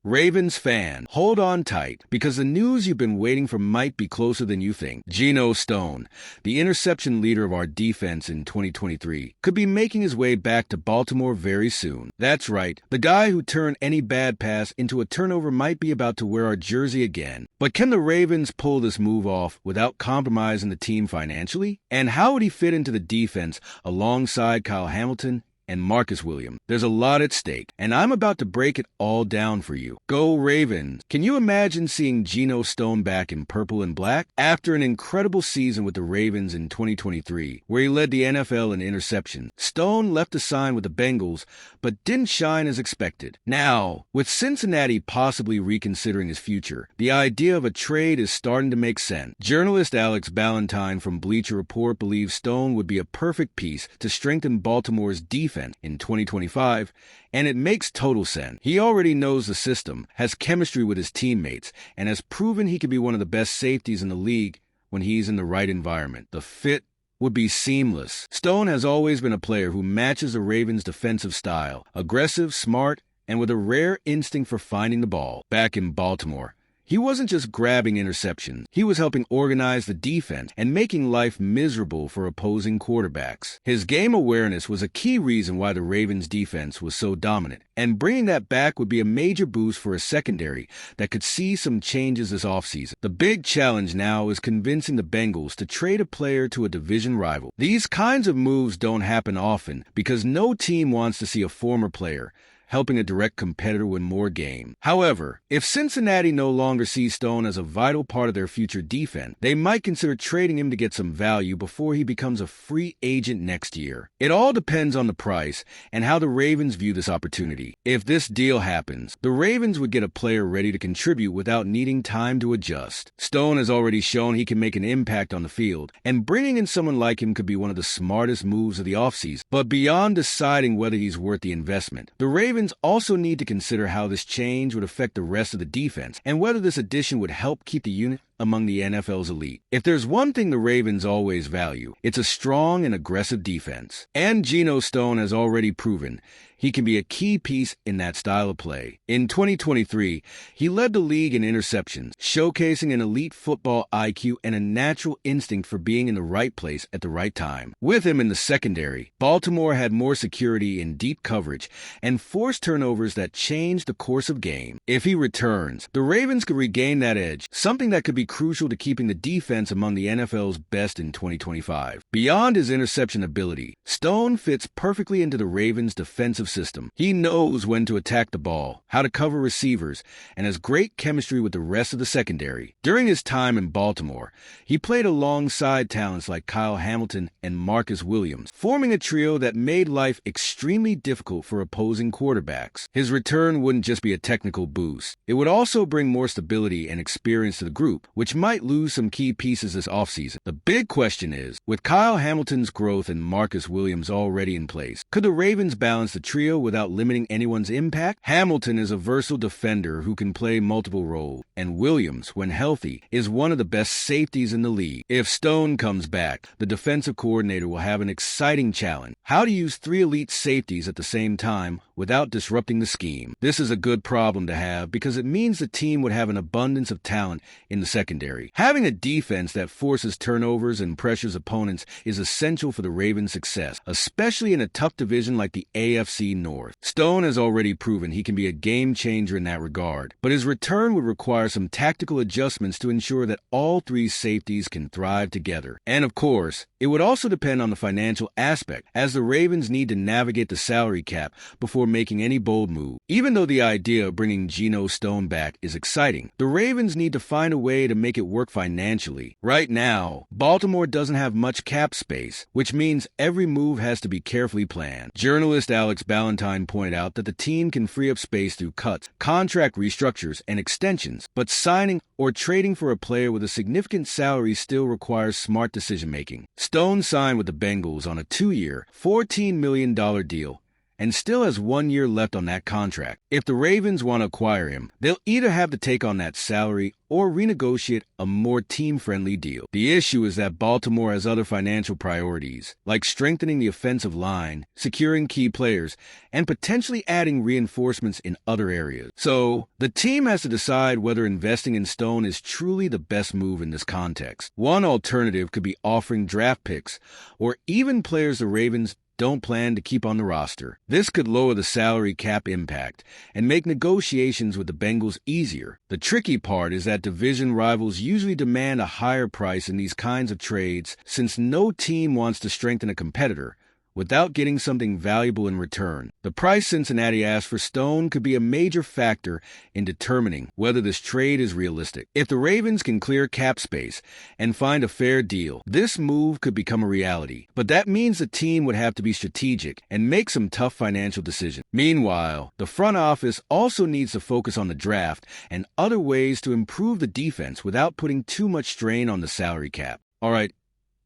Ravens fan, hold on tight, because the news you've been waiting for might be closer than you think. Geno Stone, the interception leader of our defense in 2023, could be making his way back to Baltimore very soon. That's right, the guy who turned any bad pass into a turnover might be about to wear our jersey again. But can the Ravens pull this move off without compromising the team financially? And how would he fit into the defense alongside Kyle Hamilton and Marcus Williams? There's a lot at stake, and I'm about to break it all down for you. Go Ravens! Can you imagine seeing Geno Stone back in purple and black? After an incredible season with the Ravens in 2023, where he led the NFL in interceptions, Stone left a sign with the Bengals, but didn't shine as expected. Now, with Cincinnati possibly reconsidering his future, the idea of a trade is starting to make sense. Journalist Alex Ballantyne from Bleacher Report believes Stone would be a perfect piece to strengthen Baltimore's defense in 2025, and it makes total sense. He already knows the system, has chemistry with his teammates, and has proven he can be one of the best safeties in the league when he's in the right environment. The fit would be seamless. Stone has always been a player who matches the Ravens' defensive style, aggressive, smart, and with a rare instinct for finding the ball. Back in Baltimore, he wasn't just grabbing interceptions. He was helping organize the defense and making life miserable for opposing quarterbacks. His game awareness was a key reason why the Ravens' defense was so dominant, and bringing that back would be a major boost for a secondary that could see some changes this offseason. The big challenge now is convincing the Bengals to trade a player to a division rival. These kinds of moves don't happen often because no team wants to see a former player helping a direct competitor win more games. However, if Cincinnati no longer sees Stone as a vital part of their future defense, they might consider trading him to get some value before he becomes a free agent next year. It all depends on the price and how the Ravens view this opportunity. If this deal happens, the Ravens would get a player ready to contribute without needing time to adjust. Stone has already shown he can make an impact on the field, and bringing in someone like him could be one of the smartest moves of the offseason. But beyond deciding whether he's worth the investment, the Ravens also need to consider how this change would affect the rest of the defense and whether this addition would help keep the unit among the NFL's elite. If there's one thing the Ravens always value, it's a strong and aggressive defense. And Geno Stone has already proven he can be a key piece in that style of play. In 2023, he led the league in interceptions, showcasing an elite football IQ and a natural instinct for being in the right place at the right time. With him in the secondary, Baltimore had more security in deep coverage and forced turnovers that changed the course of game. If he returns, the Ravens could regain that edge, something that could be crucial to keeping the defense among the NFL's best in 2025. Beyond his interception ability, Stone fits perfectly into the Ravens' defensive system. He knows when to attack the ball, how to cover receivers, and has great chemistry with the rest of the secondary. During his time in Baltimore, he played alongside talents like Kyle Hamilton and Marcus Williams, forming a trio that made life extremely difficult for opposing quarterbacks. His return wouldn't just be a technical boost. It would also bring more stability and experience to the group, which might lose some key pieces this offseason. The big question is, with Kyle Hamilton's growth and Marcus Williams already in place, could the Ravens balance the trio without limiting anyone's impact? Hamilton is a versatile defender who can play multiple roles, and Williams, when healthy, is one of the best safeties in the league. If Stone comes back, the defensive coordinator will have an exciting challenge: how to use three elite safeties at the same time without disrupting the scheme. This is a good problem to have because it means the team would have an abundance of talent in the secondary. Having a defense that forces turnovers and pressures opponents is essential for the Ravens' success, especially in a tough division like the AFC North. Stone has already proven he can be a game changer in that regard, but his return would require some tactical adjustments to ensure that all three safeties can thrive together. And of course, it would also depend on the financial aspect, as the Ravens need to navigate the salary cap before making any bold move. Even though the idea of bringing Geno Stone back is exciting, the Ravens need to find a way to make it work financially. Right now, Baltimore doesn't have much cap space, which means every move has to be carefully planned. Journalist Alex Ballantyne pointed out that the team can free up space through cuts, contract restructures, and extensions, but signing or trading for a player with a significant salary still requires smart decision-making. Stone signed with the Bengals on a 2-year, $14 million deal and still has 1 year left on that contract. If the Ravens want to acquire him, they'll either have to take on that salary or renegotiate a more team-friendly deal. The issue is that Baltimore has other financial priorities, like strengthening the offensive line, securing key players, and potentially adding reinforcements in other areas. So, the team has to decide whether investing in Stone is truly the best move in this context. One alternative could be offering draft picks, or even players the Ravens don't plan to keep on the roster. This could lower the salary cap impact and make negotiations with the Bengals easier. The tricky part is that division rivals usually demand a higher price in these kinds of trades, since no team wants to strengthen a competitor without getting something valuable in return. The price Cincinnati asked for Stone could be a major factor in determining whether this trade is realistic. If the Ravens can clear cap space and find a fair deal, this move could become a reality. But that means the team would have to be strategic and make some tough financial decisions. Meanwhile, the front office also needs to focus on the draft and other ways to improve the defense without putting too much strain on the salary cap. All right,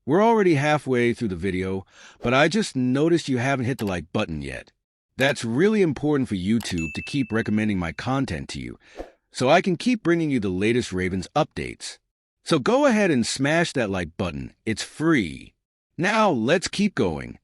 we're already halfway through the video, but I just noticed you haven't hit the like button yet. That's really important for YouTube to keep recommending my content to you, so I can keep bringing you the latest Ravens updates. So go ahead and smash that like button. It's free. Now let's keep going.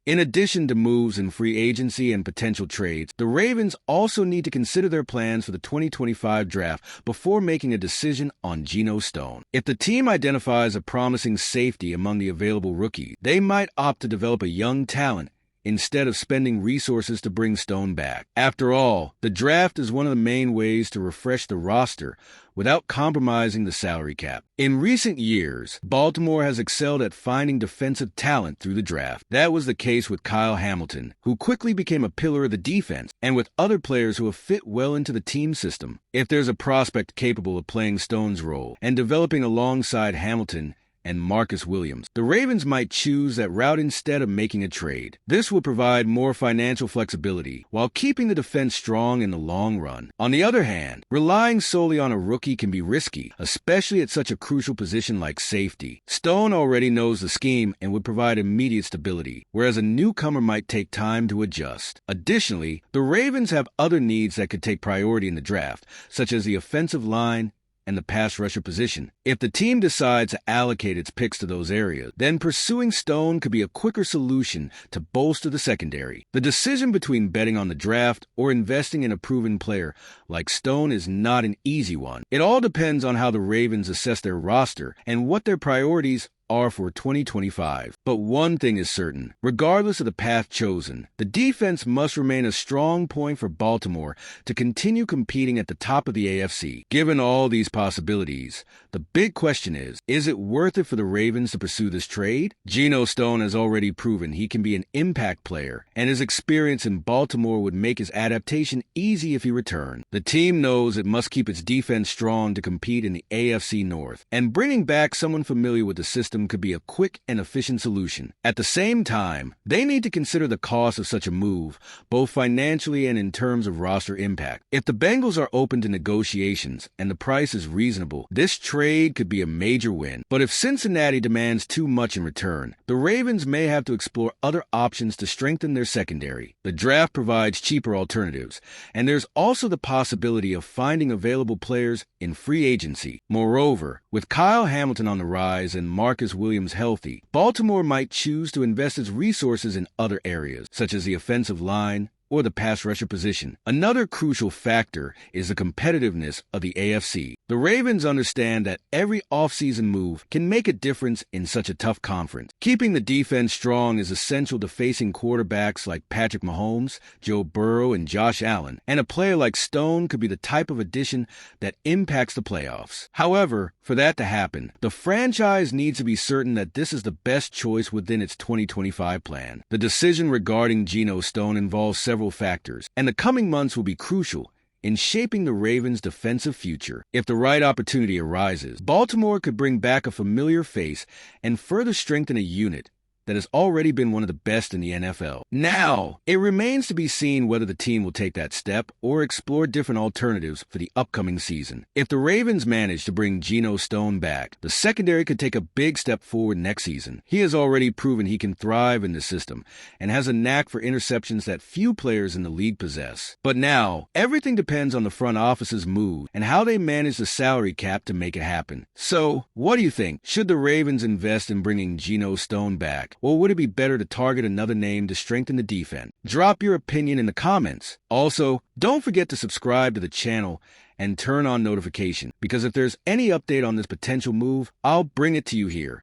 In addition to moves in free agency and potential trades, the Ravens also need to consider their plans for the 2025 draft before making a decision on Geno Stone. If the team identifies a promising safety among the available rookies, they might opt to develop a young talent instead of spending resources to bring Stone back. After all, the draft is one of the main ways to refresh the roster without compromising the salary cap. In recent years, Baltimore has excelled at finding defensive talent through the draft. That was the case with Kyle Hamilton, who quickly became a pillar of the defense, and with other players who have fit well into the team system. If there's a prospect capable of playing Stone's role and developing alongside Hamilton and Marcus Williams, the Ravens might choose that route instead of making a trade. This will provide more financial flexibility while keeping the defense strong in the long run. On the other hand, relying solely on a rookie can be risky, especially at such a crucial position like safety. Stone already knows the scheme and would provide immediate stability, whereas a newcomer might take time to adjust. Additionally, the Ravens have other needs that could take priority in the draft, such as the offensive line and the pass rusher position. If the team decides to allocate its picks to those areas, then pursuing Stone could be a quicker solution to bolster the secondary. The decision between betting on the draft or investing in a proven player like Stone is not an easy one. It all depends on how the Ravens assess their roster and what their priorities are for 2025. But one thing is certain, regardless of the path chosen, the defense must remain a strong point for Baltimore to continue competing at the top of the AFC. Given all these possibilities, the big question is it worth it for the Ravens to pursue this trade? Geno Stone has already proven he can be an impact player, and his experience in Baltimore would make his adaptation easy if he returned. The team knows it must keep its defense strong to compete in the AFC North, and bringing back someone familiar with the system could be a quick and efficient solution. At the same time, they need to consider the cost of such a move, both financially and in terms of roster impact. If the Bengals are open to negotiations and the price is reasonable, this trade could be a major win. But if Cincinnati demands too much in return, the Ravens may have to explore other options to strengthen their secondary. The draft provides cheaper alternatives, and there's also the possibility of finding available players in free agency. Moreover, with Kyle Hamilton on the rise and Marcus Williams healthy, Baltimore might choose to invest its resources in other areas, such as the offensive line or the pass rusher position. Another crucial factor is the competitiveness of the AFC. The Ravens understand that every offseason move can make a difference in such a tough conference. Keeping the defense strong is essential to facing quarterbacks like Patrick Mahomes, Joe Burrow, and Josh Allen, and a player like Stone could be the type of addition that impacts the playoffs. However, for that to happen, the franchise needs to be certain that this is the best choice within its 2025 plan. The decision regarding Geno Stone involves several factors, and the coming months will be crucial in shaping the Ravens' defensive future. If the right opportunity arises, Baltimore could bring back a familiar face and further strengthen a unit that has already been one of the best in the NFL. Now, it remains to be seen whether the team will take that step or explore different alternatives for the upcoming season. If the Ravens manage to bring Geno back, the secondary could take a big step forward next season. He has already proven he can thrive in the system and has a knack for interceptions that few players in the league possess. But now, everything depends on the front office's move and how they manage the salary cap to make it happen. So, what do you think? Should the Ravens invest in bringing Geno back, or would it be better to target another name to strengthen the defense? Drop your opinion in the comments. Also, don't forget to subscribe to the channel and turn on notifications, because if there's any update on this potential move, I'll bring it to you here.